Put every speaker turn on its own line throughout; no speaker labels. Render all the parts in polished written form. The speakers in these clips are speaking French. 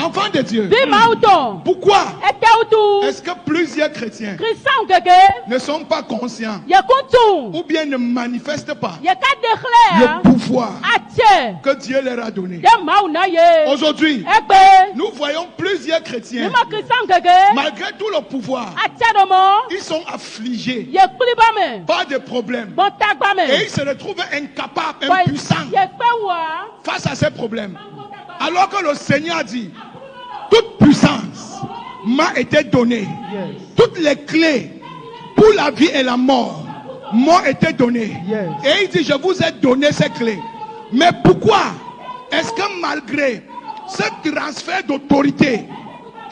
Enfant de Dieu.
Pourquoi
est-ce que plusieurs chrétiens ne sont pas conscients ou bien ne manifestent pas le pouvoir que Dieu leur a donné? Aujourd'hui, nous voyons plusieurs chrétiens, malgré tout le pouvoir, ils sont affligés par des problèmes et ils se retrouvent incapables, impuissants face à ces problèmes. Alors que le Seigneur dit, toute puissance m'a été donnée. Toutes les clés pour la vie et la mort m'ont été données. Et il dit, je vous ai donné ces clés. Mais pourquoi est-ce que malgré ce transfert d'autorité,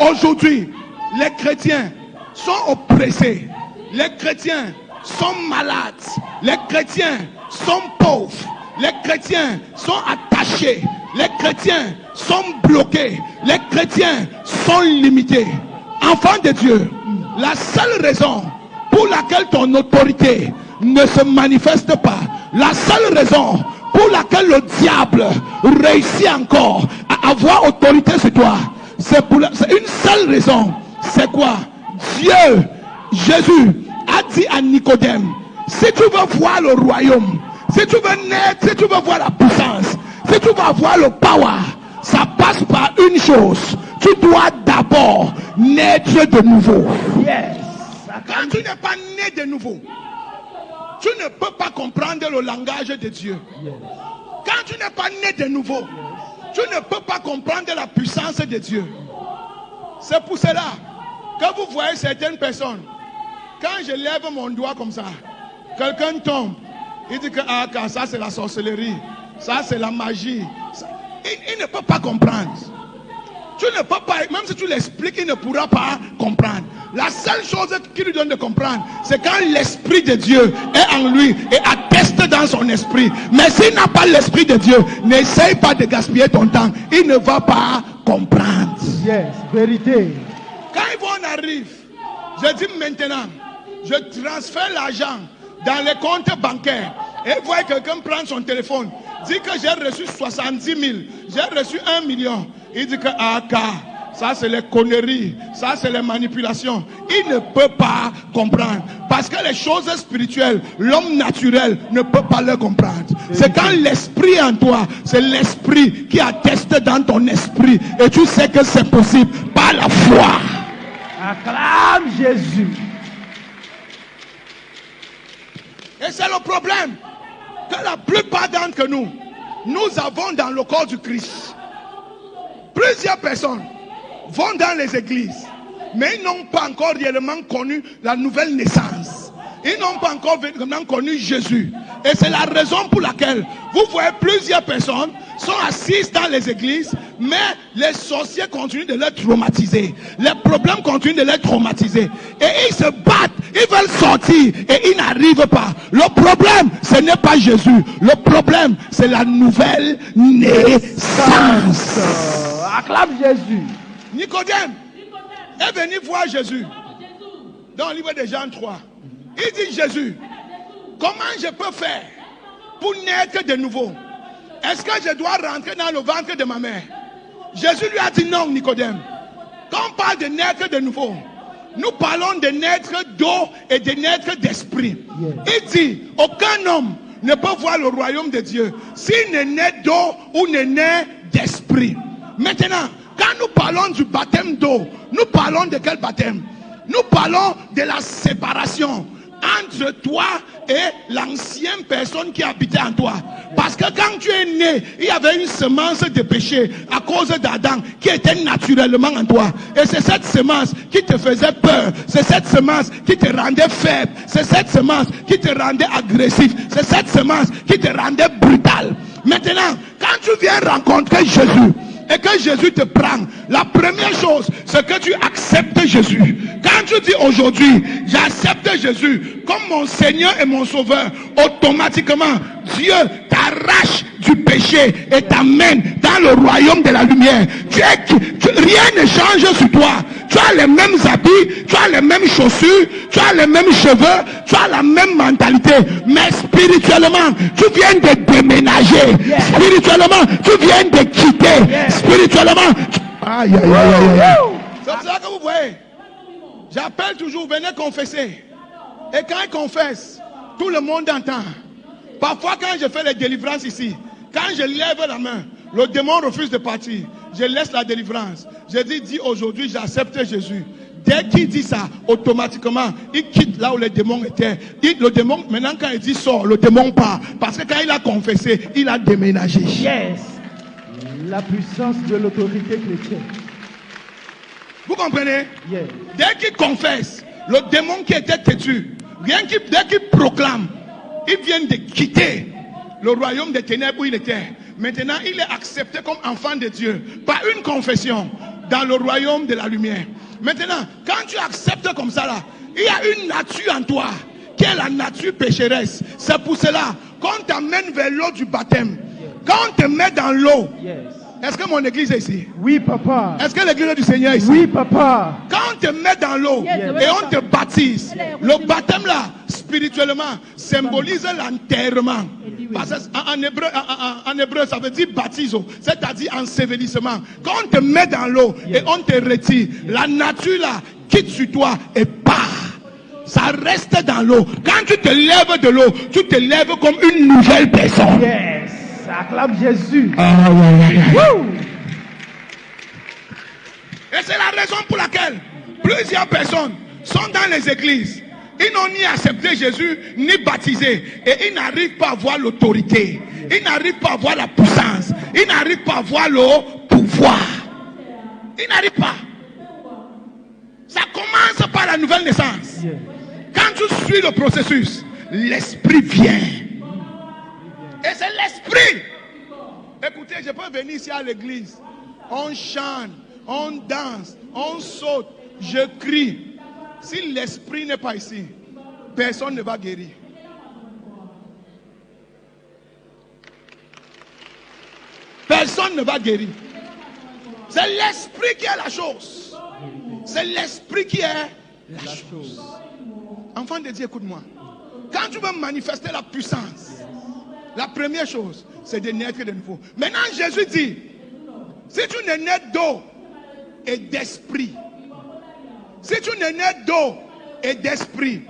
aujourd'hui, les chrétiens sont oppressés, les chrétiens sont malades, les chrétiens sont pauvres, les chrétiens sont attachés, les chrétiens sont bloqués, les chrétiens sont limités? Enfant de Dieu, la seule raison pour laquelle ton autorité ne se manifeste pas, la seule raison pour laquelle le diable réussit encore à avoir autorité sur toi, c'est une seule raison. C'est quoi? Dieu, Jésus a dit à Nicodème, si tu veux voir le royaume, si tu veux naître, si tu veux voir la puissance, si tu veux avoir le power, ça passe par une chose. Tu dois d'abord naître de nouveau. Quand tu n'es pas né de nouveau, tu ne peux pas comprendre le langage de Dieu. Quand tu n'es pas né de nouveau, tu ne peux pas comprendre la puissance de Dieu. C'est pour cela que vous voyez certaines personnes, quand je lève mon doigt comme ça, quelqu'un tombe, il dit que ça c'est la sorcellerie, ça c'est la magie. Il ne peut pas comprendre. Tu ne peux pas, même si tu l'expliques, il ne pourra pas comprendre. La seule chose qui lui donne de comprendre, c'est quand l'Esprit de Dieu est en lui et atteste dans son esprit. Mais s'il n'a pas l'Esprit de Dieu, n'essaye pas de gaspiller ton temps. Il ne va pas comprendre.
Vérité.
Quand on arrive, je dis maintenant, je transfère l'argent dans les comptes bancaires. Et vous voyez quelqu'un prendre son téléphone, dit que j'ai reçu 70 000, j'ai reçu 1 million. Il dit que ça c'est les conneries, ça c'est les manipulations. Il ne peut pas comprendre. Parce que les choses spirituelles, l'homme naturel ne peut pas le comprendre. C'est quand l'esprit est en toi, c'est l'esprit qui atteste dans ton esprit. Et tu sais que c'est possible par la foi.
Acclame Jésus.
Et c'est le problème que la plupart d'entre nous avons dans le corps du Christ. Plusieurs personnes vont dans les églises, mais ils n'ont pas encore réellement connu la nouvelle naissance. Ils n'ont pas encore vraiment connu Jésus. Et c'est la raison pour laquelle vous voyez plusieurs personnes sont assises dans les églises, mais les sorciers continuent de les traumatiser. Les problèmes continuent de les traumatiser. Et ils se battent, ils veulent sortir et ils n'arrivent pas. Le problème, ce n'est pas Jésus. Le problème, c'est la nouvelle naissance.
Acclame Jésus.
Nicodème est venu voir Jésus dans le livre de Jean 3. Il dit, Jésus, comment je peux faire pour naître de nouveau? Est-ce que je dois rentrer dans le ventre de ma mère? Jésus lui a dit non, Nicodème. Quand on parle de naître de nouveau, nous parlons de naître d'eau et de naître d'esprit. Il dit, aucun homme ne peut voir le royaume de Dieu s'il ne naît d'eau ou ne naît d'esprit. Maintenant, quand nous parlons du baptême d'eau, nous parlons de quel baptême? Nous parlons de la séparation entre toi et l'ancienne personne qui habitait en toi. Parce que quand tu es né, il y avait une semence de péché à cause d'Adam qui était naturellement en toi. Et c'est cette semence qui te faisait peur. C'est cette semence qui te rendait faible. C'est cette semence qui te rendait agressif. C'est cette semence qui te rendait brutal. Maintenant, quand tu viens rencontrer Jésus et que Jésus te prend, la première chose, c'est que tu acceptes Jésus. Quand tu dis aujourd'hui, j'accepte Jésus comme mon Seigneur et mon Sauveur, automatiquement, Dieu t'arrache du péché et t'amène dans le royaume de la lumière. Rien ne change sur toi. Tu as les mêmes habits, tu as les mêmes chaussures, tu as les mêmes cheveux, tu as la même mentalité. Mais spirituellement, tu viens de déménager. Spirituellement, tu viens de quitter. Spirituellement, Aïe, aïe, aïe, aïe. C'est pour ça que vous voyez. J'appelle toujours, venez confesser. Et quand il confesse, tout le monde entend. Parfois, quand je fais les délivrances ici, quand je lève la main, le démon refuse de partir. Je laisse la délivrance. Je dis aujourd'hui, j'accepte Jésus. Dès qu'il dit ça, automatiquement, il quitte là où le démon était. Le démon, maintenant, quand il dit sort, le démon part. Parce que quand il a confessé, il a déménagé.
Yes. La puissance de l'autorité chrétienne.
Vous comprenez?
Yes.
Dès qu'il confesse, le démon qui était têtu, dès qu'il proclame, il vient de quitter le royaume des ténèbres où il était. Maintenant, il est accepté comme enfant de Dieu par une confession dans le royaume de la lumière. Maintenant, quand tu acceptes comme ça là, il y a une nature en toi qui est la nature pécheresse. C'est pour cela qu'on t'amène vers l'eau du baptême. Quand on te met dans l'eau, est-ce que mon église est ici?
Oui, papa.
Est-ce que l'église du Seigneur est ici?
Oui, papa.
Quand on te met dans l'eau et on te baptise, le baptême là, spirituellement, symbolise l'enterrement. Parce qu'en hébreu, ça veut dire baptiso, c'est-à-dire ensevelissement. Quand on te met dans l'eau et on te retire, la nature là quitte sur toi et part. Ça reste dans l'eau. Quand tu te lèves de l'eau, tu te lèves comme une nouvelle personne.
Yes. Acclame Jésus.
Et c'est la raison pour laquelle plusieurs personnes sont dans les églises. Ils n'ont ni accepté Jésus, ni baptisé. Et ils n'arrivent pas à voir l'autorité. Ils n'arrivent pas à voir la puissance. Ils n'arrivent pas à voir le pouvoir. Ils n'arrivent pas. Ça commence par la nouvelle naissance. Quand tu suis le processus, l'esprit vient. Et c'est l'esprit. Écoutez, je peux venir ici à l'église. On chante, on danse, on saute, je crie. Si l'esprit n'est pas ici, personne ne va guérir. Personne ne va guérir. C'est l'esprit qui est la chose. C'est l'esprit qui est la chose. Enfant de Dieu, écoute-moi. Quand tu veux manifester la puissance, la première chose, c'est de naître de nouveau. Maintenant, Jésus dit, si tu n'es né d'eau et d'esprit, si tu n'es né d'eau et d'esprit,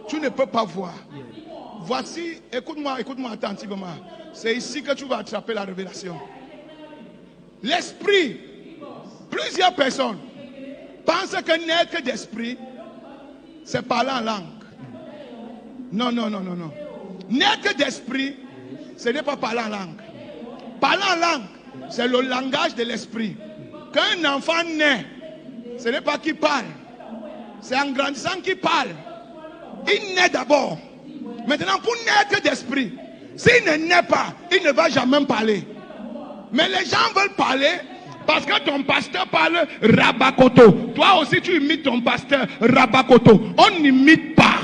tu ne peux pas voir. Voici, écoute-moi attentivement. C'est ici que tu vas attraper la révélation. L'esprit, plusieurs personnes pensent que naître d'esprit, c'est parler en langue. Non. Naître d'esprit, ce n'est pas parler en langue. Parler en langue, c'est le langage de l'esprit. Quand un enfant naît, ce n'est pas qu'il parle. C'est en grandissant qu'il parle. Il naît d'abord. Maintenant, pour naître d'esprit, s'il ne naît pas, il ne va jamais parler. Mais les gens veulent parler parce que ton pasteur parle Rabakoto. Toi aussi, tu imites ton pasteur Rabakoto. On n'imite pas.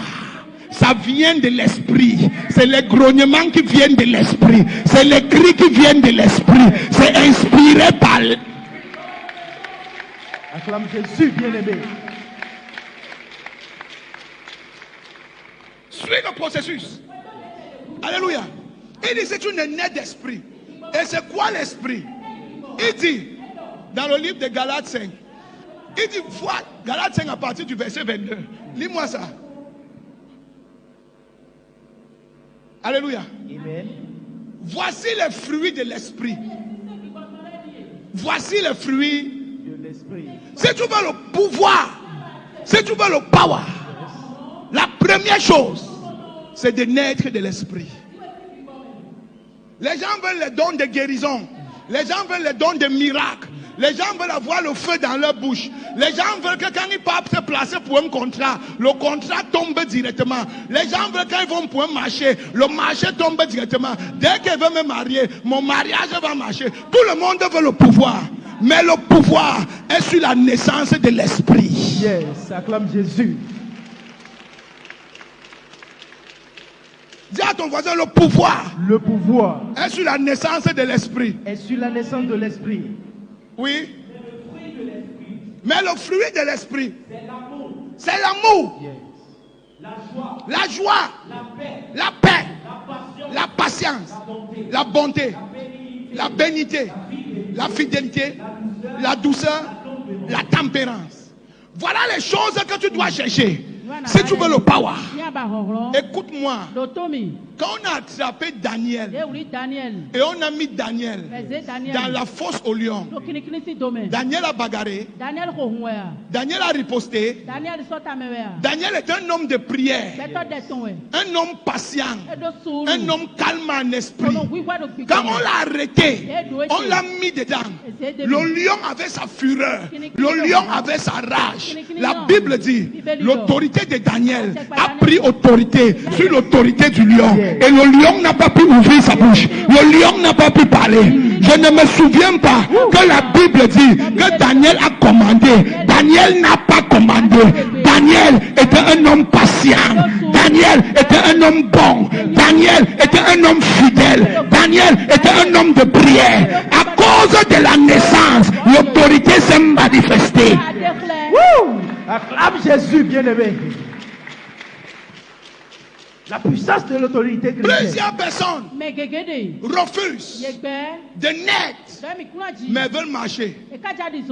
Ça vient de l'esprit. C'est les grognements qui viennent de l'esprit. C'est les cris qui viennent de l'esprit. C'est inspiré par...
Acclame Jésus, bien-aimé.
Suis le processus. Alléluia. Il dit, si tu n'es né d'esprit. Et c'est quoi l'esprit? Il dit, dans le livre de Galates 5, il dit, vois, Galates 5 à partir du verset 22. Lis-moi ça. Alléluia. Amen. Voici les fruits de l'esprit. Voici les fruits de l'esprit. Si tu veux le pouvoir, si tu veux le power, la première chose, c'est de naître de l'esprit. Les gens veulent les dons de guérison. Les gens veulent les dons de miracles. Les gens veulent avoir le feu dans leur bouche. Les gens veulent que quand ils partent se placer pour un contrat, le contrat tombe directement. Les gens veulent quand ils vont pour un marché, le marché tombe directement. Dès qu'ils veulent me marier, mon mariage va marcher. Tout le monde veut le pouvoir. Mais le pouvoir est sur la naissance de l'esprit.
Yes, acclame Jésus.
Dis à ton voisin, le pouvoir.
Le pouvoir
est sur la naissance de l'esprit.
Est sur la naissance de l'esprit.
Oui. Mais le fruit de l'esprit, c'est l'amour. Yes. La joie. La paix. La patience. La bonté. La bénité. La fidélité. la douceur, la tempérance. Voilà les choses que tu dois chercher. Si tu veux le power, écoute-moi. Quand on a attrapé Daniel et on a mis Daniel dans la fosse au lion, Daniel a bagarré, Daniel a riposté. Daniel est un homme de prière, un homme patient, un homme calme en esprit. Quand on l'a arrêté, on l'a mis dedans. Le lion avait sa fureur, le lion avait sa rage. La Bible dit, l'autorité de Daniel a pris autorité sur l'autorité du lion. Et le lion n'a pas pu ouvrir sa bouche. Le lion n'a pas pu parler. Je ne me souviens pas que la Bible dit que Daniel a commandé. Daniel n'a pas commandé. Daniel était un homme patient. Daniel était un homme bon. Daniel était un homme fidèle. Daniel était un homme de prière. À cause de la naissance, l'autorité s'est manifestée.
Acclame Jésus, bien-aimé. La puissance de l'autorité chrétienne.
Plusieurs personnes refusent de naître, mais veulent marcher.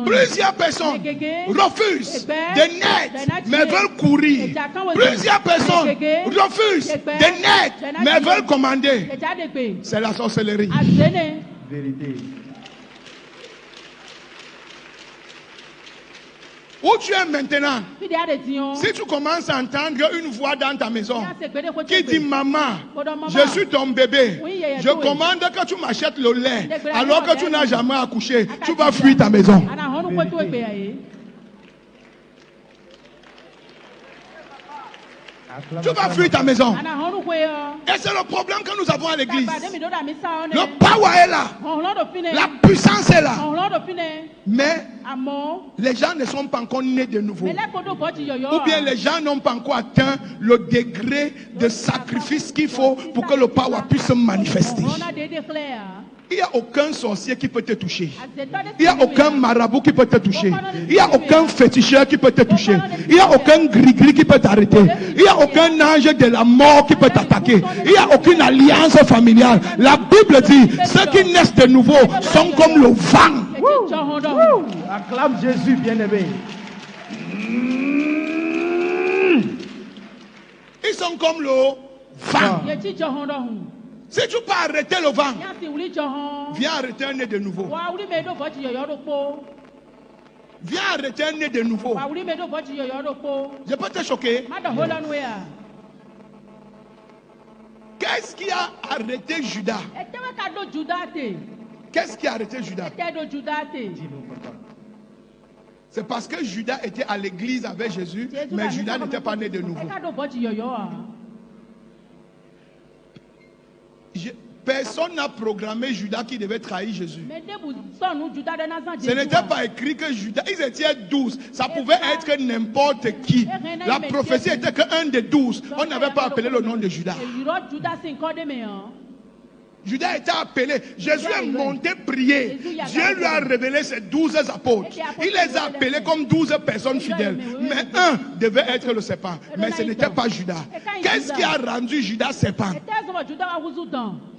Plusieurs personnes refusent de naître, mais veulent courir. Plusieurs personnes refusent de naître, mais veulent commander. C'est la sorcellerie.
Vérité.
Où tu es maintenant, si tu commences à entendre une voix dans ta maison qui dit maman, je suis ton bébé, je commande que tu m'achètes le lait alors que tu n'as jamais accouché, tu vas fuir ta maison. Tu vas fuir ta maison. Et c'est le problème que nous avons à l'église. Le power est là. La puissance est là. Mais les gens ne sont pas encore nés de nouveau. Ou bien les gens n'ont pas encore atteint le degré de sacrifice qu'il faut pour que le power puisse se manifester. Il n'y a aucun sorcier qui peut te toucher. Il n'y a aucun marabout qui peut te toucher. Il n'y a aucun féticheur qui peut te toucher. Il n'y a aucun gris-gris qui peut t'arrêter. Il n'y a aucun ange de la mort qui peut t'attaquer. Il n'y a aucune alliance familiale. La Bible dit, ceux qui naissent de nouveau sont comme le vent.
Acclame Jésus, bien-aimé.
Ils sont comme le vent. Si tu peux arrêter le vent, viens arrêter un nez de nouveau. Viens arrêter un nez de nouveau. Je peux te choquer. Qu'est-ce qui a arrêté Judas? Qu'est-ce qui a arrêté Judas? C'est parce que Judas était à l'église avec Jésus, mais Judas n'était pas né de nouveau. Personne n'a programmé Judas qui devait trahir Jésus. Ce n'était pas écrit que Judas, ils étaient 12. Ça pouvait être n'importe qui. La prophétie était qu'un des 12. On n'avait pas appelé le nom de Judas. Judas était appelé. Jésus est monté prier. Dieu lui a révélé ses 12 apôtres. Il les a appelés comme 12 personnes fidèles. Mais un devait être le serpent. Mais ce n'était pas Judas. Qu'est-ce qui a rendu Judas serpent?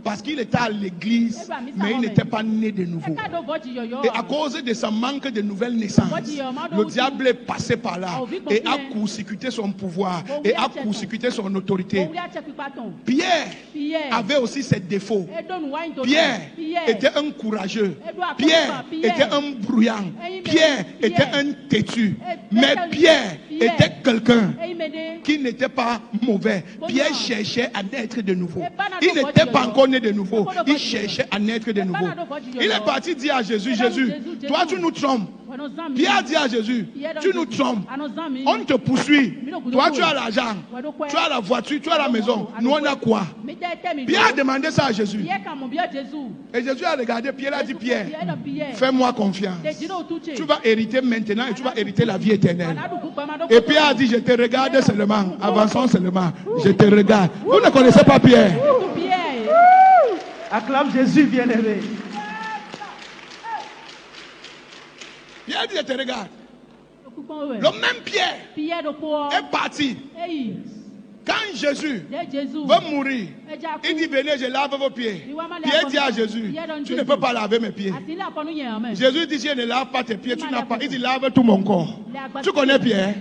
Parce qu'il était à l'église, mais il n'était pas né de nouveau. Et à cause de ce manque de nouvelle naissance, le diable est passé par là et a court-circuité son pouvoir et a court-circuité son autorité. Pierre avait aussi ses défauts. Pierre était un courageux. Pierre était un bruyant. Pierre était un têtu. Mais Pierre était quelqu'un qui n'était pas mauvais. Pierre cherchait à naître de nouveau. Il n'était pas encore né de nouveau. Il cherchait à naître de nouveau. Il est parti dire à Jésus, Jésus, toi tu nous trompes. Pierre dit à Jésus, tu nous trompes. On te poursuit. Toi tu as l'argent. Tu as la voiture. Tu as la maison. Nous on a quoi? Pierre a demandé ça à Jésus. Et Jésus a regardé Pierre, a dit Pierre, fais-moi confiance. Tu vas hériter maintenant et tu vas hériter la vie éternelle. Et Pierre a dit, je te regarde seulement. Avançons seulement. Je te regarde. Vous ne connaissez pas Pierre?
Acclame Jésus, bien-aimé.
Pierre dit, je te regarde. Le même Pierre est parti Quand Jésus veut mourir, il dit venez, je lave vos pieds. Pierre dit à Jésus, tu ne peux pas laver mes pieds. Jésus dit, si je ne lave pas tes pieds, tu n'as pas. Il dit, lave tout mon corps. Tu connais Pierre?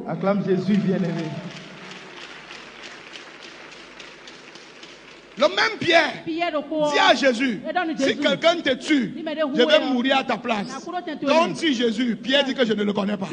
Acclame Jésus bien-aimé.
Le même Pierre dit à Jésus, si quelqu'un te tue, je vais mourir à ta place. Comme si Jésus, Pierre dit que je ne le connais pas.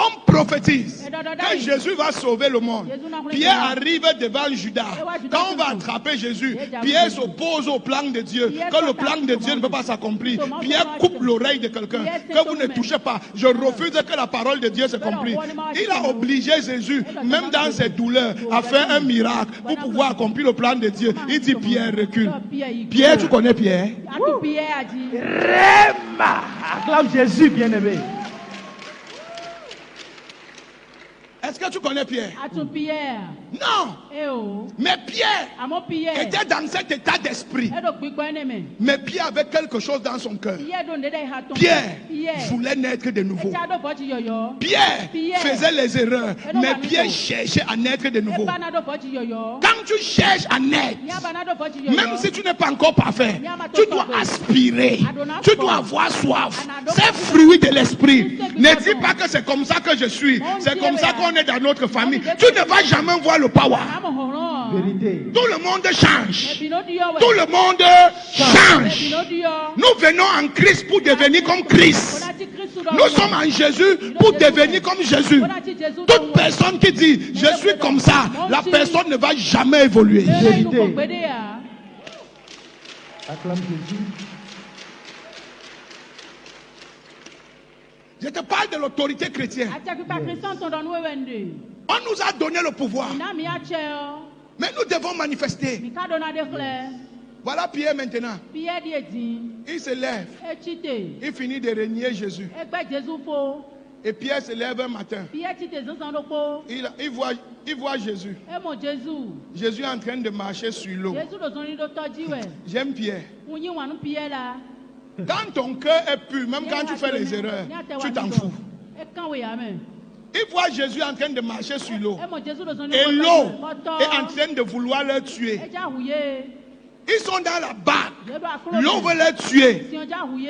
On prophétise que Jésus va sauver le monde. Pierre arrive devant Judas. Quand on va attraper Jésus, Pierre s'oppose au plan de Dieu. Que le plan de Dieu ne peut pas s'accomplir. Pierre coupe l'oreille de quelqu'un. Que vous ne touchez pas. Je refuse que la parole de Dieu s'accomplisse. Il a obligé Jésus, même dans ses douleurs, à faire un miracle pour pouvoir accomplir le plan de Dieu. Il dit Pierre, recule. Pierre, tu connais Pierre?
Réma. Acclame Jésus bien-aimé.
Est-ce que tu connais Pierre? Non. Mais Pierre était dans cet état d'esprit. Mais Pierre avait quelque chose dans son cœur. Pierre voulait naître de nouveau. Pierre faisait les erreurs. Mais Pierre cherchait à naître de nouveau. Quand tu cherches à naître, même si tu n'es pas encore parfait, tu dois aspirer. Tu dois avoir soif. C'est fruit de l'esprit. Ne dis pas que c'est comme ça que je suis. C'est comme ça qu'on est dans notre famille. Tu ne vas jamais voir le power. Vérité. Tout le monde change. Tout le monde change. Nous venons en Christ pour devenir comme Christ. Nous sommes en Jésus pour devenir comme Jésus. Toute personne qui dit je suis comme ça, la personne ne va jamais évoluer. Vérité. Acclame Jésus. Je te parle de l'autorité chrétienne. On nous a donné le pouvoir. Mais nous devons manifester. Voilà Pierre maintenant. Il se lève. Il finit de régner Jésus. Et Pierre se lève un matin. Il voit Jésus. Jésus est en train de marcher sur l'eau. J'aime Pierre. Quand ton cœur est pur, même quand tu fais les erreurs, tu t'en fous. Il voit Jésus en train de marcher sur l'eau. Et l'eau est en train de vouloir le tuer. Ils sont dans la barque. L'eau veut les tuer.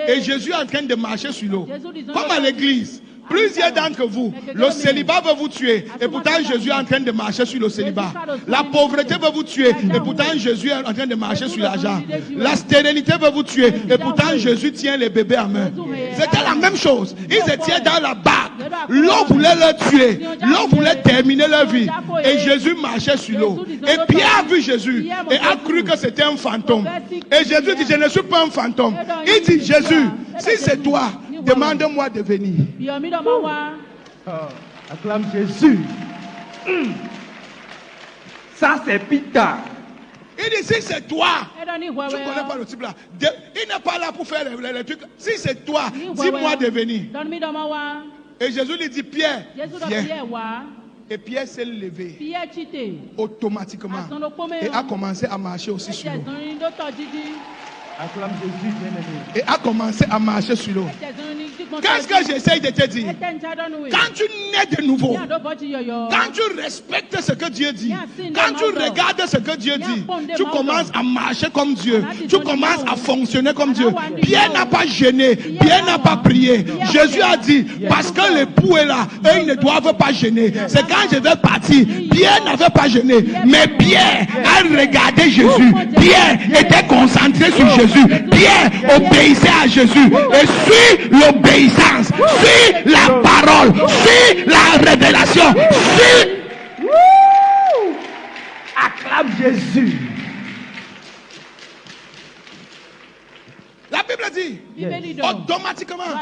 Et Jésus est en train de marcher sur l'eau. Comme à l'église. Plusieurs d'entre vous, le célibat veut vous tuer. Et pourtant Jésus est en train de marcher sur le célibat. La pauvreté veut vous tuer. Et pourtant Jésus est en train de marcher sur l'argent. La stérilité veut vous tuer. Et pourtant Jésus tient les bébés à main. C'était la même chose. Ils étaient dans la barque. L'eau voulait leur tuer. L'eau voulait terminer leur vie. Et Jésus marchait sur l'eau. Et Pierre a vu Jésus. Et a cru que c'était un fantôme. Et Jésus dit, je ne suis pas un fantôme. Il dit, Jésus, si c'est toi, demande-moi de venir.
Acclame Jésus. Ça c'est Peter.
Il dit si c'est toi. Tu ne connais pas le type là. Il n'est pas là pour faire les trucs. Si c'est toi, dis-moi de venir. Et Jésus lui dit Pierre, viens. Et Pierre s'est levé automatiquement et a commencé à marcher aussi sur l'eau.
Acclame Jésus bien-aimé.
Et a commencé à marcher sur l'eau. Qu'est-ce que j'essaye de te dire? Quand tu nais de nouveau, quand tu respectes ce que Dieu dit, quand tu regardes ce que Dieu dit, tu commences à marcher comme Dieu. Tu commences à fonctionner comme Dieu. Pierre n'a pas gêné. Pierre n'a pas prié. Jésus a dit, parce que l'époux est là, eux ils ne doivent pas gêner. C'est quand je vais partir. Pierre n'avait pas gêné. Mais Pierre a regardé Jésus. Pierre était concentré sur Jésus. Pierre obéissait à Jésus. Et sur l'obéissance, sur la parole, sur la révélation, sur...
Acclame Jésus.
La Bible dit, automatiquement,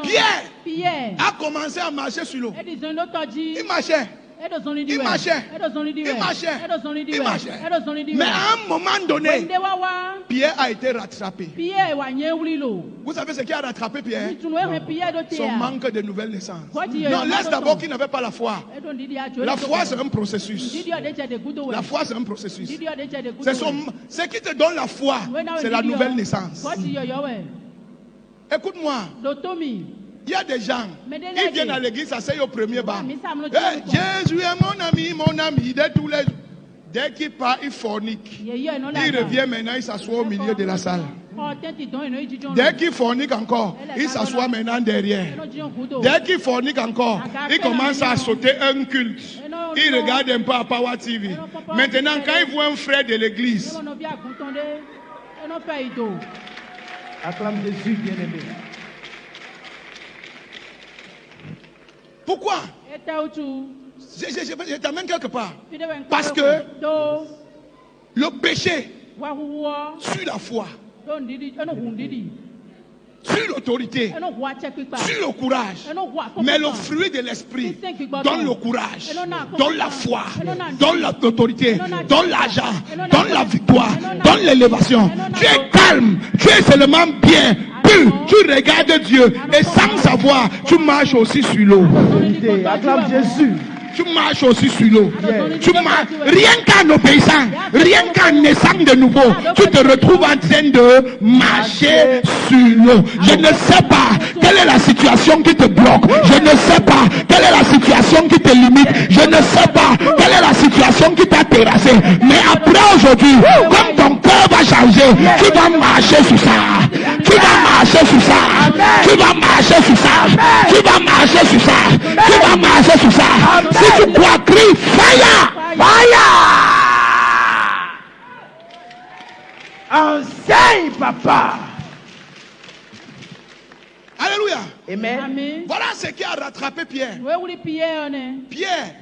Pierre a commencé à marcher sur l'eau. Il marchait. Il marchait. Mais à un moment donné, Pierre a été rattrapé. Vous savez ce qui a rattrapé Pierre? Son manque de nouvelle naissance. Non, laisse d'abord qu'il n'avait pas la foi. La foi, c'est un processus. La foi, c'est un processus. Ce qui te donne la foi, c'est la nouvelle naissance. Écoute-moi. Il y a des gens, ils viennent à l'église, s'asseyent au premier banc. Hey, Jésus est mon ami de tous les jours. Dès qu'il part, il fornique. Il revient maintenant, il s'assoit au milieu de la salle. Dès qu'il fornique encore, il s'assoit maintenant derrière. Dès qu'il fornique encore, il commence à sauter un culte. Il regarde un peu à Power TV. Maintenant, quand il voit un frère de l'église,
acclame Jésus, bien-aimé.
Pourquoi? Je t'amène quelque part. Parce que le péché sur la foi, sur l'autorité, sur le courage, mais le fruit de l'esprit donne le courage, donne la foi, donne l'autorité, donne l'argent, donne la victoire, donne l'élévation. Tu es calme, tu es seulement bien, pur, tu regardes Dieu et sans savoir, tu marches aussi sur l'eau.
Acclame Jésus.
Tu marches aussi sur l'eau. Tu marches, rien qu'en obéissant, rien qu'en naissant de nouveau, tu te retrouves en train de marcher sur l'eau. Je ne sais pas quelle est la situation qui te bloque. Je ne sais pas quelle est la situation qui te limite. Je ne sais pas quelle est la situation qui t'a terrassé. Mais après aujourd'hui, comme ton cœur va changer, tu vas marcher sur ça. Tu vas marcher sur ça. Tu vas marcher sur ça. Tu vas marcher sur ça. Tu vas marcher sur ça. Si tu crois, crie fire! Fire!
Enseigne, papa.
Alléluia.
Amen.
Voilà ce qui a rattrapé Pierre.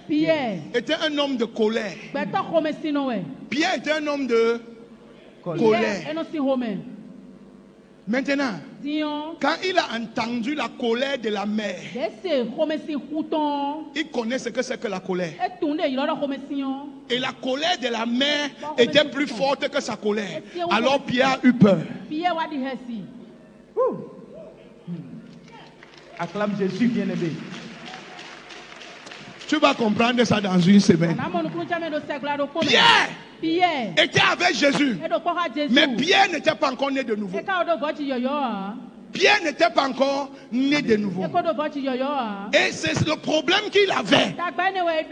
Pierre était un homme de colère. Pierre était un homme de colère. Maintenant, quand il a entendu la colère de la mère, il connaît ce que c'est que la colère. Et la colère de la mère était plus forte que sa colère. Alors Pierre a eu peur.
Acclame Jésus, bien-aimé.
Tu vas comprendre ça dans une semaine. Pierre était avec Jésus. Mais Pierre n'était pas encore né de nouveau. Pierre n'était pas encore né de nouveau. Et c'est le problème qu'il avait,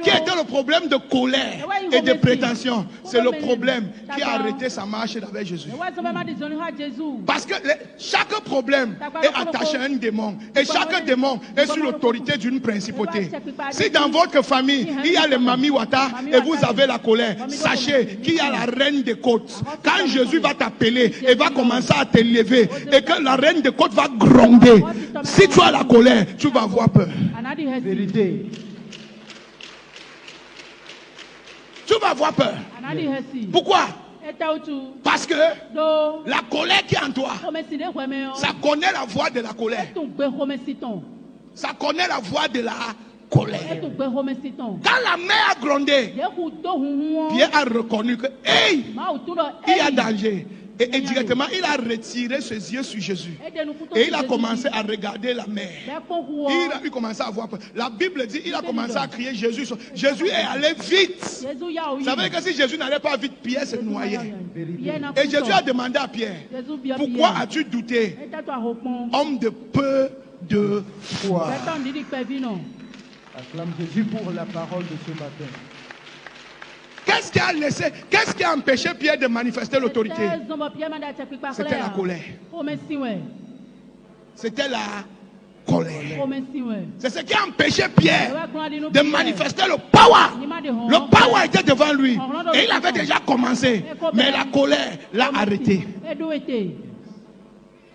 qui était le problème de colère et de prétention. C'est le problème qui a arrêté sa marche avec Jésus. Parce que chaque problème est attaché à un démon. Et chaque démon est sous l'autorité d'une principauté. Si dans votre famille, il y a le Mami Wata et vous avez la colère, sachez qu'il y a la reine des côtes. Quand Jésus va t'appeler et va commencer à t'élever, et que la reine des côtes va gronder, si tu as la colère, tu vas avoir peur.
Vérité.
Tu vas avoir peur. Pourquoi? Parce que la colère qui est en toi, ça connaît la voix de la colère. Ça connaît la voix de la colère. Quand la mère a grondé, Pierre a reconnu que hey, il y a danger. Et directement, il a retiré ses yeux sur Jésus. Et il a commencé à regarder la mer. Il a commencé à voir. La Bible dit, il a commencé à crier Jésus. Jésus est allé vite. Vous savez que si Jésus n'allait pas vite, Pierre se noyait. Et Jésus a demandé à Pierre, pourquoi as-tu douté, homme de peu de foi?
Acclame Jésus pour la parole de ce matin.
Qu'est-ce qui a empêché Pierre de manifester l'autorité? C'était la colère. C'était la colère. C'est ce qui a empêché Pierre de manifester le power. Le power était devant lui. Et il avait déjà commencé. Mais la colère l'a arrêté.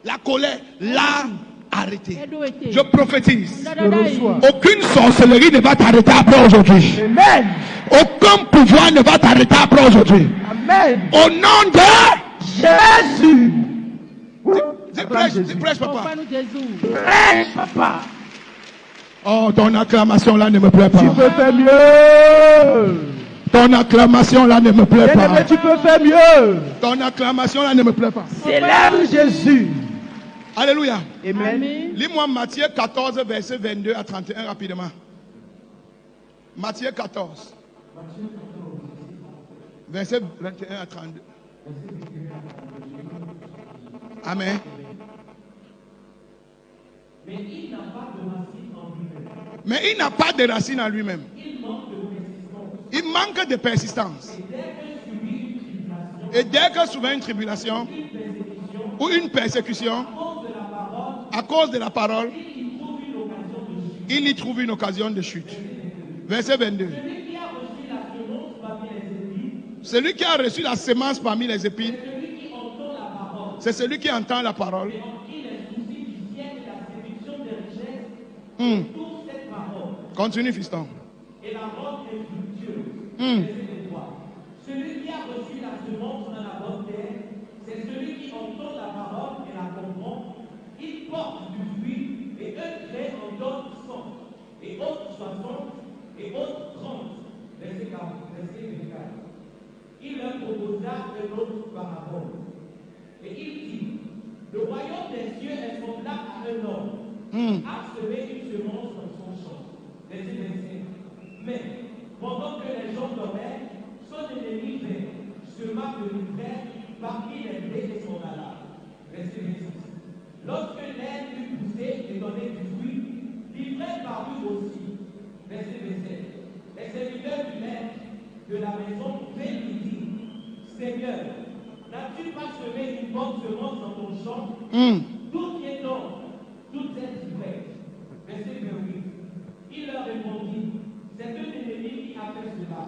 La colère l'a arrêté. Je prophétise. Aucune sorcellerie ne va t'arrêter après aujourd'hui.
Amen.
Aucun pouvoir ne va t'arrêter après aujourd'hui.
Amen.
Au nom de
Jésus.
Prêche, papa.
Prêche, papa.
Oh, ton acclamation là ne me plaît pas.
Tu peux faire mieux.
Ton acclamation là ne me plaît pas.
Mais tu peux faire mieux.
Ton acclamation là ne me plaît pas.
Célèbre Jésus.
Alléluia.
Amen.
Lis-moi Matthieu 14, verset 22 à 31 rapidement. Matthieu 14. Verset 21 à 32. Amen. Mais il n'a pas de racine en lui-même. Il manque de persistance. Et dès que souvent une tribulation ou une persécution, à cause de la parole, il y trouve une occasion de chute. Verset 22. Celui qui a reçu la semence parmi les épines, c'est celui qui entend la parole. Continue, fiston.
Et la robe est fructueuse. Celui qui a reçu la semence dans la bonne terre, c'est celui qui entend la parole et la comprend. Il porte du fruit, et un trait en donne 100, et autres 60, et autres 30. Verset 40, verset 24. Il leur proposa un autre parabole. Et il dit, le royaume des cieux est semblable à un homme, a semé une semence dans son champ. Verset 25. Mais, pendant que les gens dormaient, son ennemi vint, sema de l'ivraie parmi les blés et son alla. Verset 26. Lorsque l'herbe eut poussé et donné du fruit, l'ivraie parut aussi. Verset 27. Les serviteurs du maître de la maison vinrent lui dire, Seigneur, n'as-tu pas semé une bonne semence dans ton champ? D'où vient donc toute cette ivraie? Verset 28. Il leur répondit,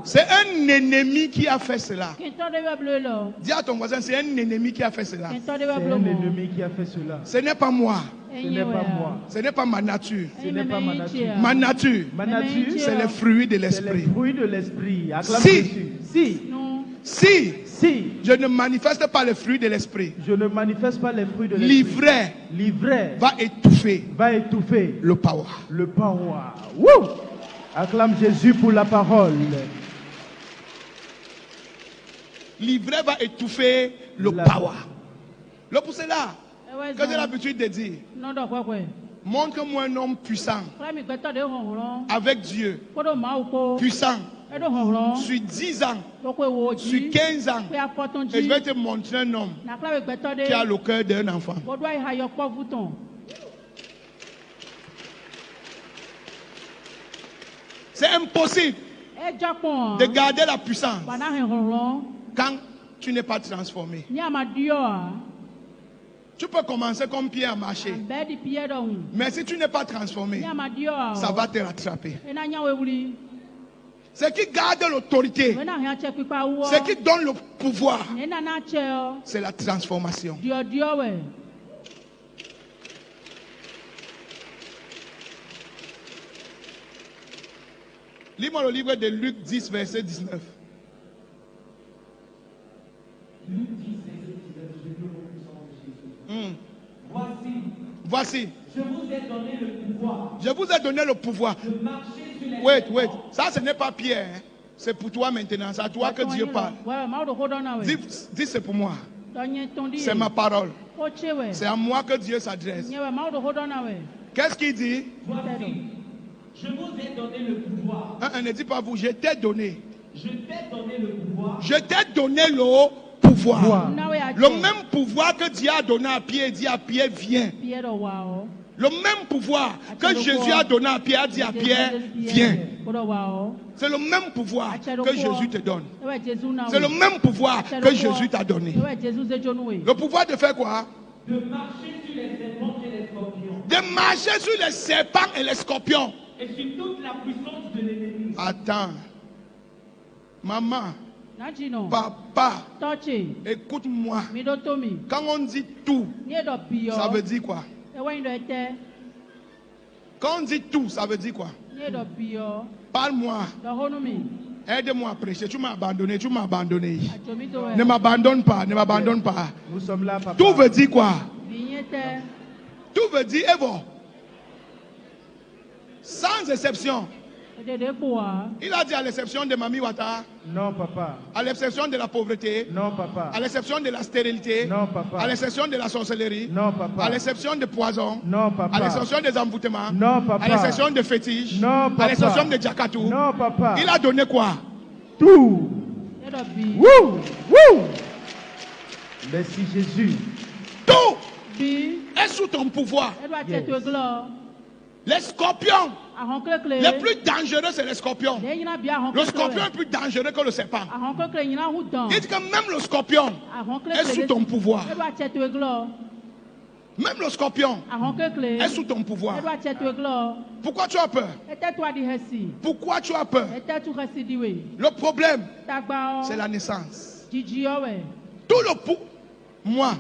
c'est un ennemi qui a fait cela.
C'est un ennemi qui a fait cela. Dis à ton voisin, c'est un ennemi qui a fait cela.
C'est un ennemi qui a fait cela.
Ce n'est pas moi.
Ce n'est pas moi.
Ce n'est pas ma nature.
Ce n'est pas ma nature.
Ma nature,
c'est
le fruit de l'esprit.
C'est le fruit de l'esprit.
Si je ne manifeste pas le fruit de l'esprit,
je ne manifeste pas les fruits de l'esprit,
l'ivraie va étouffer le power.
Le power. Woo! Acclame Jésus pour la parole.
L'ivraie va étouffer le power. Le pour cela que j'ai l'habitude de dire, montre-moi un homme puissant avec Dieu, puissant sur 10 ans, sur 15 ans, et je vais te montrer un homme qui a le cœur d'un enfant. C'est impossible de garder la puissance quand tu n'es pas transformé. Tu peux commencer comme Pierre à marcher, mais si tu n'es pas transformé, ça va te rattraper. Ce qui garde l'autorité, ce qui donne le pouvoir, c'est la transformation. Lis-moi le livre de Luc 10, verset 19.
Luc 10, verset 19.
Voici.
Je vous ai donné le pouvoir.
Je vous ai donné le pouvoir.
De marcher sur les
Wait. Ça, ce n'est pas Pierre. Hein? C'est pour toi maintenant. C'est à toi que Dieu parle. Dis c'est pour moi. C'est ma parole. C'est à moi que Dieu s'adresse. Qu'est-ce qu'il dit?
Voici. Je vous ai donné le pouvoir.
Ne dis pas vous, je t'ai donné.
Je t'ai donné le pouvoir.
Je t'ai donné le pouvoir. Le même pouvoir que Dieu a donné à Pierre, dit à Pierre, viens. Le même pouvoir que Jésus a donné à Pierre, a dit à Pierre, viens. C'est le même pouvoir que Jésus te donne. C'est le même pouvoir que Jésus t'a donné. Le pouvoir de faire quoi?
De marcher sur les serpents et les scorpions.
De marcher sur les serpents et les scorpions.
Et sur toute la puissance de l'ennemi.
Attends. Maman. Papa. Écoute-moi. Quand on dit tout, ça veut dire quoi? Quand on dit tout, ça veut dire quoi? Parle-moi. Aide-moi à prêcher. Tu m'as abandonné. Ne m'abandonne pas.
Nous sommes là, papa.
Tout veut dire quoi? Tout veut dire Evo. Sans exception. Il a dit à l'exception de Mami Wata.
Non, papa.
À l'exception de la pauvreté.
Non, papa.
À l'exception de la stérilité.
Non, papa.
À l'exception de la sorcellerie.
Non, papa.
À l'exception de poison.
Non, papa.
À l'exception des envoûtements.
Non, papa.
À l'exception de fétiches.
Non, papa.
À l'exception de Jakatou.
Non, papa.
Il a donné quoi?
Tout. Wouh! Merci Jésus.
Tout. est sous ton pouvoir. Les scorpions, les plus dangereux, c'est les scorpions. Le scorpion est plus dangereux que le serpent. Il dit que même le scorpion est sous ton pouvoir. Même le scorpion est sous ton pouvoir. Pourquoi tu as peur? Pourquoi tu as peur? Le problème, c'est la naissance. Tout le pouvoir, moi,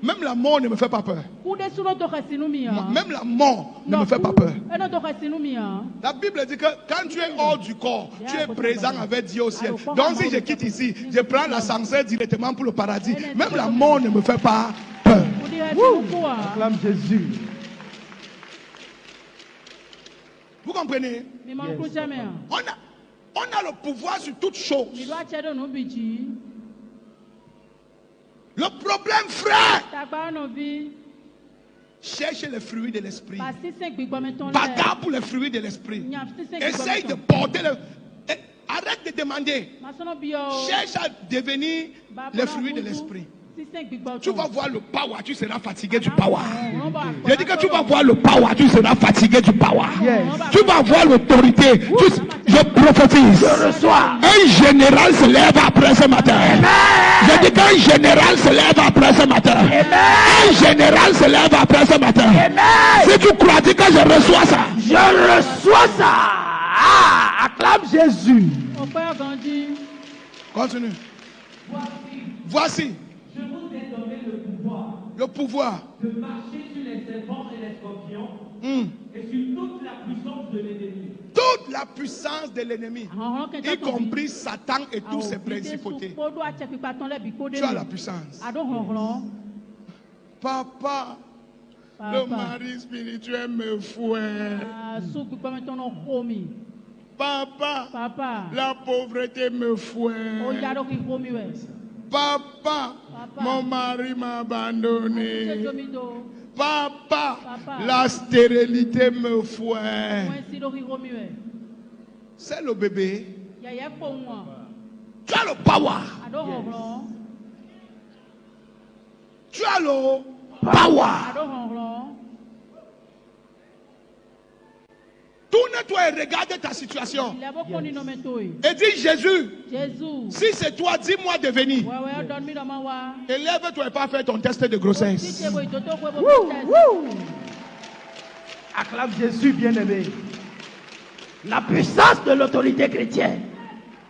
même la mort ne me fait pas peur. Même la mort ne me fait pas peur. La Bible dit que quand tu es hors du corps, tu es présent avec Dieu au ciel. Donc si je quitte ici, je prends l'ascenseur directement pour le paradis. Même la mort ne me fait pas peur.
Acclame Jésus.
Vous comprenez?
Yes.
On a le pouvoir sur toutes choses. Le problème, frère, cherchez les fruits de l'esprit. Bagarre pour les fruits de l'esprit. Essaye de porter le... Arrête de demander. Cherche à devenir les fruits de l'esprit. Tu vas voir le power, tu seras fatigué du power. Je dis que tu vas voir le power, tu seras fatigué du power. Tu vas voir l'autorité. Je prophétise. Un général se lève après ce matin. Je dis qu'un général se lève après ce matin. Un général se lève après ce matin. Si tu crois, dis que je reçois ça.
Je reçois ça. Ah, acclame Jésus.
Continue. Voici.
Je vous ai donné
le pouvoir
de marcher sur les serpents et les scorpions et sur toute la puissance de l'ennemi.
Toute la puissance de l'ennemi, y compris Satan et tous ses principautés. Tu as la puissance. Papa, le mari spirituel me fouette. Papa, la pauvreté me fouette. Papa, mon mari m'a abandonné. Papa, la stérilité me fouette. C'est le bébé. Tu as le power. Tu as le power. Tourne-toi et regarde ta situation. Et dis Jésus, si c'est toi, dis-moi de venir. Et lève-toi et pas faire ton test de grossesse.
Acclame Jésus, bien-aimé. La puissance de l'autorité chrétienne.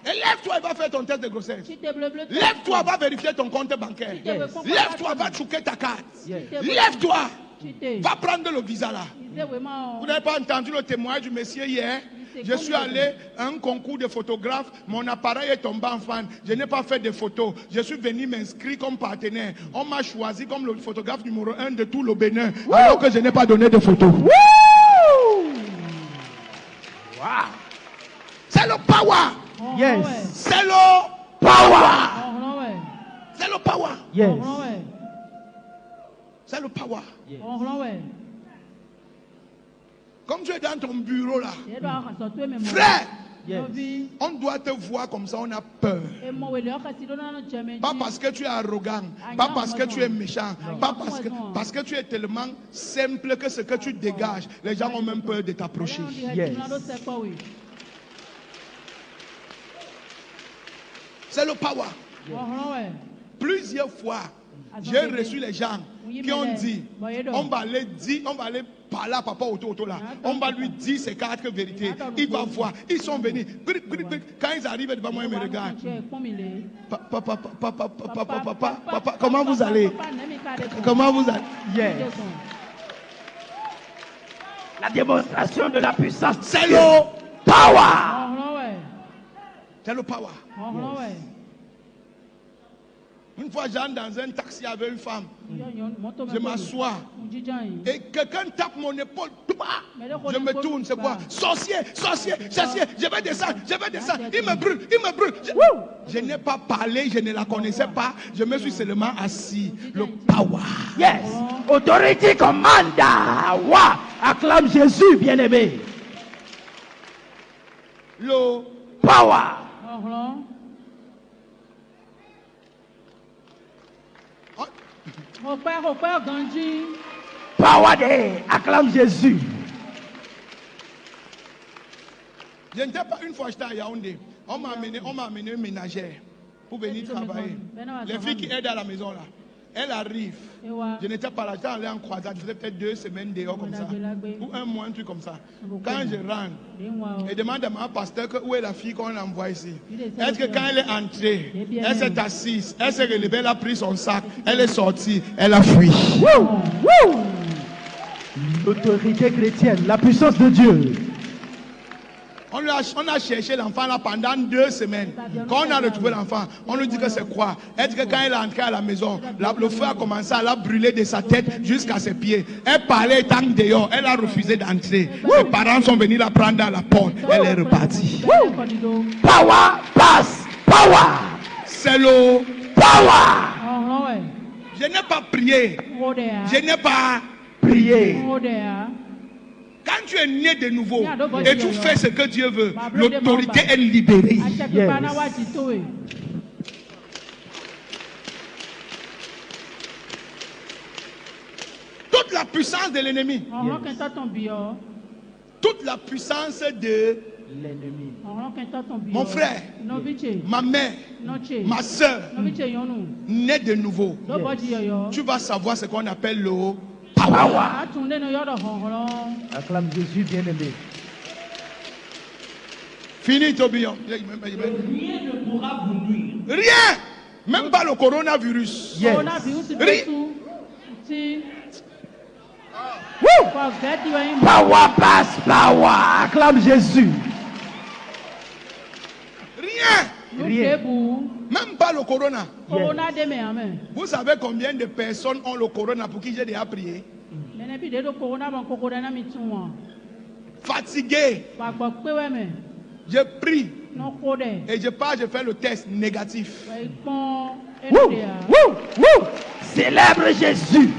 Et lève-toi et va faire ton test de grossesse. Lève-toi, va vérifier ton compte bancaire. Lève-toi, va truquer ta carte. Lève-toi. Va prendre le visa là. Vous n'avez pas entendu le témoignage du monsieur hier? Je suis allé à un concours de photographes. Mon appareil est tombé en panne. Je n'ai pas fait de photos. Je suis venu m'inscrire comme partenaire. On m'a choisi comme le photographe numéro 1 de tout le Bénin. Alors que je n'ai pas donné de photos. C'est le power.
Yes.
C'est le power. C'est le power.
Yes.
C'est le power. Comme tu es dans ton bureau là, frère, on doit te voir comme ça, on a peur. Pas parce que tu es arrogant, pas parce que tu es méchant, pas parce que tu es tellement simple que ce que tu dégages, les gens ont même peur de t'approcher.
Yes.
C'est le power. Plusieurs fois, j'ai reçu les gens qui ont dit, on va aller parler à papa autour là. On va lui dire ces quatre vérités. Il va voir. Ils sont venus. Quand ils arrivent devant moi, ils me regardent. Papa, comment vous allez? Comment vous allez?
Yes. La démonstration de la puissance.
C'est le
power.
C'est le power. Une fois, j'entre dans un taxi avec une femme. Je m'assois. Et quelqu'un tape mon épaule. Je me tourne, c'est quoi? Sorcier. Je vais descendre. Il me brûle. Je n'ai pas parlé, je ne la connaissais pas. Je me suis seulement assis. Le power.
Yes. Autorité commande. Wow. Acclame Jésus, bien-aimé.
Le
power. Power Day. Acclame Jésus.
Je n'étais pas une fois, j'étais à Yaoundé. On m'a amené une ménagère pour venir travailler. Les filles qui aident à la maison là. Elle arrive. Je n'étais pas là, j'étais allé en croisade. Je faisais peut-être 2 semaines dehors comme ça. Ou 1 mois, un truc comme ça. Quand je rentre, et demande à ma pasteur où est la fille qu'on envoie ici. Est-ce que quand elle est entrée, elle s'est assise, elle s'est relevée, elle a pris son sac, elle est sortie, elle a fui.
L'autorité chrétienne, la puissance de Dieu.
On a cherché l'enfant là pendant 2 semaines. Quand on a retrouvé l'enfant, on nous dit que c'est quoi? Est-ce que quand elle est entrée à la maison, le feu a commencé à la brûler de sa tête jusqu'à ses pieds? Elle parlait tant dehors, elle a refusé d'entrer. Ses parents sont venus la prendre à la porte. Elle est repartie.
Power pass. Power.
C'est le
power.
Je n'ai pas prié. Je n'ai pas
prié.
Quand tu es né de nouveau et tu fais ce que Dieu veut, l'autorité est libérée. Yes. Toute la puissance de l'ennemi. Yes. Toute la puissance de l'ennemi. Mon frère, ma mère, ma soeur, né de nouveau. Yes. Tu vas savoir ce qu'on appelle le power.
Acclame Jésus bien-aimé.
Fini, Tobillon.
Rien ne pourra vous nuire.
Rien. Même pas le coronavirus.
Yes. Power pass power. Acclame Jésus.
Rien. Même pas le corona.
Yes.
Vous savez combien de personnes ont le corona pour qui j'ai déjà prié? Fatigué. Je prie. Et je pars, je fais le test négatif.
Célèbre Jésus.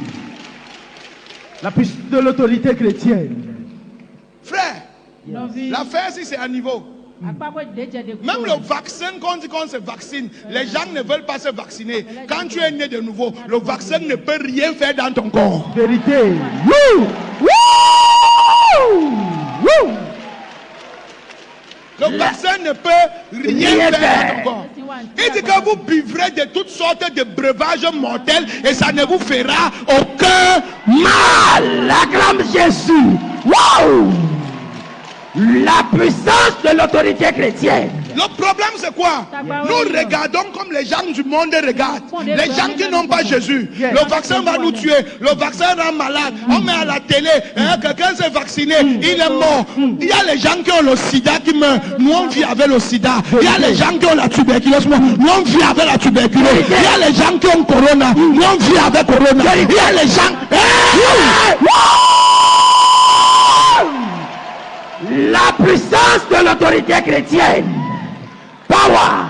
La puissance de l'autorité chrétienne.
Frère, l'affaire si c'est à niveau. Même le vaccin, quand on dit qu'on se vaccine, les gens ne veulent pas se vacciner. Quand tu es né de nouveau, le vaccin ne peut rien faire dans ton corps.
Vérité.
Le vaccin ne peut rien faire dans ton corps. Il dit que vous buvrez de toutes sortes de breuvages mortels et ça ne vous fera aucun mal.
Acclame Jésus. Wow! La puissance de l'autorité chrétienne.
Le problème c'est quoi? Nous regardons comme les gens du monde regardent. Les gens qui n'ont pas Jésus. Le vaccin va nous tuer. Le vaccin rend malade. On met à la télé. Quelqu'un s'est vacciné. Il est mort. Il y a les gens qui ont le sida qui meurent. Nous on vit avec le sida. Il y a les gens qui ont la tuberculose. Nous on vit avec la tuberculose. Il y a les gens qui ont corona. Nous on vit avec corona. Il y a les gens...
La puissance de l'autorité chrétienne. Power.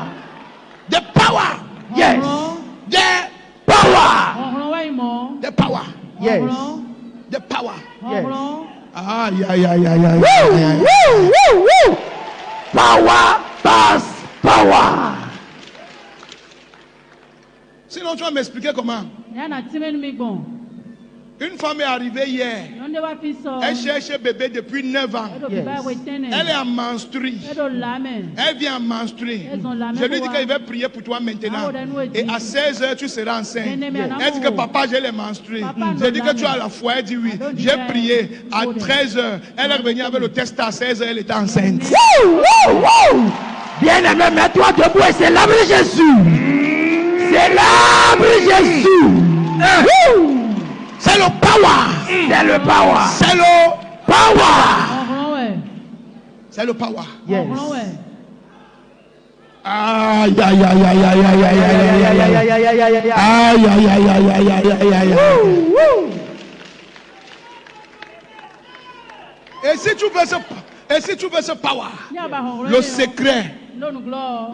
The power.
Yes.
The
power.
The power.
Yes.
The power.
Yes. Power pass power.
Sinon tu vas m'expliquer comment. Une femme est arrivée hier. Elle cherche un bébé depuis 9 ans.
Yes.
Elle est en menstrue. Elle vient en menstrue. Je lui dis qu'il va prier pour toi maintenant. Et à 16h, tu seras enceinte. Elle dit que papa, j'ai les menstrues. Je dis que tu as la foi. Elle dit oui. J'ai prié à 13h. Elle est revenue avec le test à 16h. Elle était enceinte.
Bien-aimé, mets-toi debout et célèbre Jésus. Célèbre Jésus.
C'est le power.
C'est le power.
C'est le
power.
C'est le power.
Yes.
Aïe aïe aïe aïe aïe aïe aïe aïe aïe aïe aïe. Et si tu veux ce power, le secret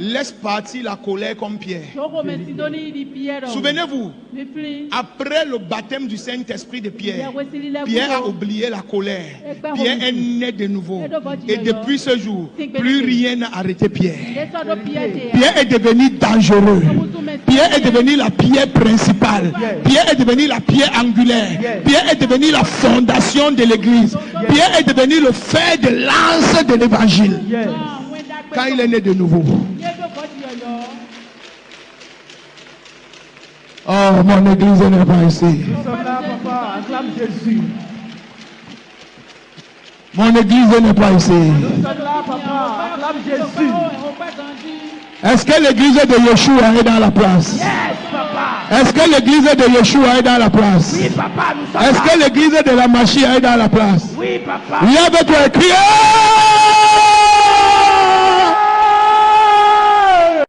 laisse partir la colère comme Pierre. Souvenez-vous, après le baptême du Saint-Esprit de Pierre, Pierre a oublié la colère. Pierre est né de nouveau. Et depuis ce jour, plus rien n'a arrêté Pierre. Pierre est devenu dangereux. Pierre est devenu la pierre principale. Pierre est devenu la pierre angulaire. Pierre est devenu la fondation de l'église. Pierre est devenu le fer de lance de l'évangile. Quand il est né de nouveau. Oh, mon église n'est pas ici. Mon église n'est pas ici. Est-ce que l'église de Yeshua est dans la place? Est-ce que l'église de Yeshua est dans la place?
Oui, papa, nous sommes
Est-ce que l'église de la Machia est dans la place?
Oui, papa.
Lève-toi et crie.